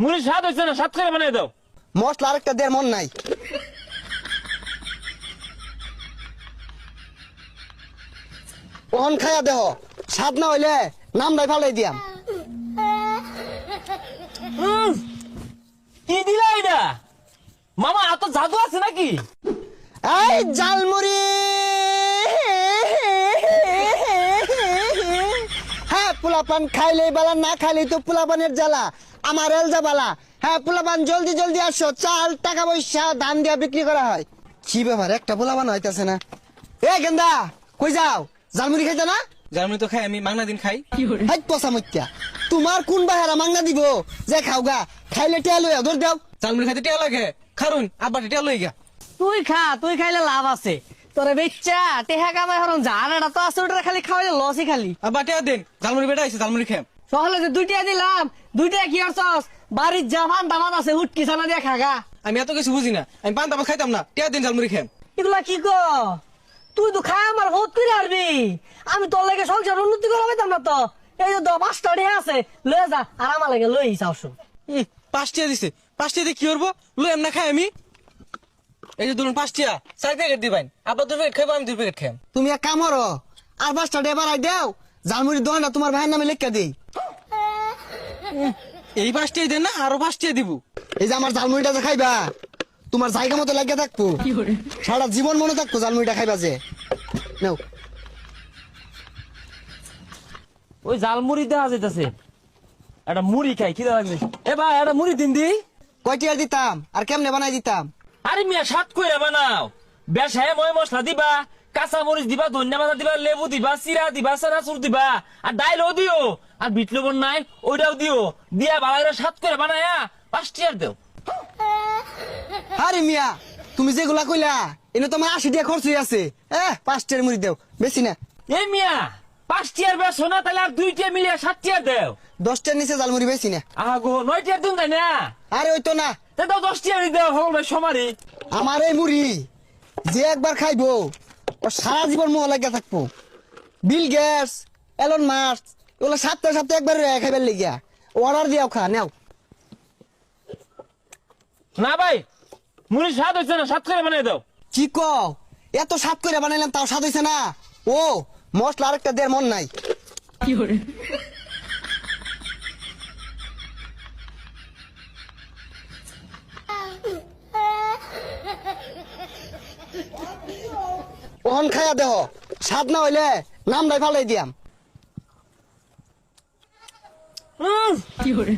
মুড়ি স্বাদ হয়েছে না, স্বাদ করে বানাই দাও। মশলা আরেকটা দেড় মন নাই। ওহন খাইয়া দেহ, স্বাদ না হইলে নাম নাই ফালাই দিয়াম। কি দিলা এটা মামা? এত জাদু আছে নাকি? এই জালমুড়ি, হ্যাঁ পোলাপান খাইলে বালা, না খাইলে তো পোলাপানের জ্বালা। আমার এলজা বালা। হ্যাঁ পোলাপান জলদি জলদি আসো, চাল টাকা পয়সা ধান দিয়া বিক্রি করা হয়। কি ব্যাপার, একটা পোলাপান হইতাছে না। এ গেন্দা কই যাও? জালমুড়ি খাইতে না? জার্মানি তো খাই, আমি মাংনা দিন খাই। হাই পচা মত্যা, তোমার কোন বাহারা মাংনা দিব যে খাওগা? খাইলে টেয়া লইয়া ধর দেও। জার্মানি খাইতে টিয়া লাগে, খারুন আব্বা টিয়া লই গা। তুই খা, তুই খাইলে লাভ আছে। তোরে বেচ্চা টেহা কামাই হরন জান, এটা তো আছে, ওটা খালি খাওয়াইলে লসই খালি। আব্বা টিয়া দেন, জার্মানি বেটা আইছে, জার্মানি খাম। সহলে যে দুইটা দিলাম, দুইটা কি করছস? বাড়ির জাফান দামাত আছে, হুটকি ছানা দিয়ে খাগা। আমি এত কিছু বুঝি না, আমি পান তামাক খাইতাম না। টিয়া দিন, জার্মানি খাম। এগুলা কি ক? তুই তো খাই আমার বহুত করে আরবি। আমি তোর লাগে সংসার উন্নতি করা পাইতাম না তো। এই যে 5টা ঢে আছে, লয়ে যা, আর আমার লাগে লই যাও। 5 টিয়া দিছে, 5 টিয়া দিয়ে কি করবো? লই এমনা খাই আমি। এই যে ধরুন 5 টিয়া, 4 প্যাকেট দিবেন। আব্বা 2 প্যাকেট খাইবো, আমি 2 প্যাকেট খাম। তুমি এক কাম করো, আর 5টা ডে বাড়াই দেও, জালমুড়ির দোকানটা তোমার ভাইয়ের নামে লেখা দেই। এই 5 টিয়া দেন না, আরো 5 টিয়া দিব। এই যে আমার জালমুড়িটা যে খাইবা, তোমার জায়গা মতো লাগিয়ে থাকবো, সারা জীবন মনে থাকবো জালমুড়িটা খাইবা যে। নাও। ওই জাল মুড়ি দেওয়া যাইতেছে, একটা মুড়ি খাই, খিদা লাগছে। এ ভাই একটা মুড়ি দিন দি। কয়টি আর দিতাম, আর কেমনে বানাই দিতাম? আরে মিয়া স্বাদ করে বানাও। বেশায় ময় মশলা দিবা, কাঁচা মরিচ দিবা, ধনিয়া পাতা দিবা, লেবু দিবা, চিরা দিবা, চানাচুর দিবা, আর ডাইলও দিও, আর বিট লবণ নাই ওইটাও দিও, দিয়া ভালো স্বাদ করে বানায়া 5 টিয়ার দেও। আরে মিয়া, তুমি যেগুলা কইলা এনে তোমার 80 টাকা খরচ হয়ে আছে। 5টার মুড়ি দেও, বেশি না। এ মিয়া 5 টিয়ার বেশ না, তাহলে আর 2 টিয়া মিলিয়ে 7 টিয়ার দেও। 10টার নিচে জালমুড়ি বেশি না। আগো 9 টিয়ার দিন তাই না? আরে ওই তো না, দাও 10 টিয়ারই দেও, হল ভাই সমারি। আমার এই মুড়ি যে একবার খাইবো ও সারা জীবন মোহ লাগিয়া থাকবো। বিল গেটস, এলন মাস্ক ওগুলো সপ্তাহে সপ্তাহে একবার খাইবার লেগিয়া অর্ডার দিয়াও খা নেও। না ভাই মুড়ি স্বাদ হয়েছে না, স্বাদ করে বানাই দাও। কি কও? এত স্বাদ করে বানাইলাম তাও স্বাদ হইছে না? ও মশলা আরেকটা দেড় মন নাই। ওহন খাইয়া দেহ, স্বাদ না হইলে নাম নাই ফালাই দিয়াম। কি করে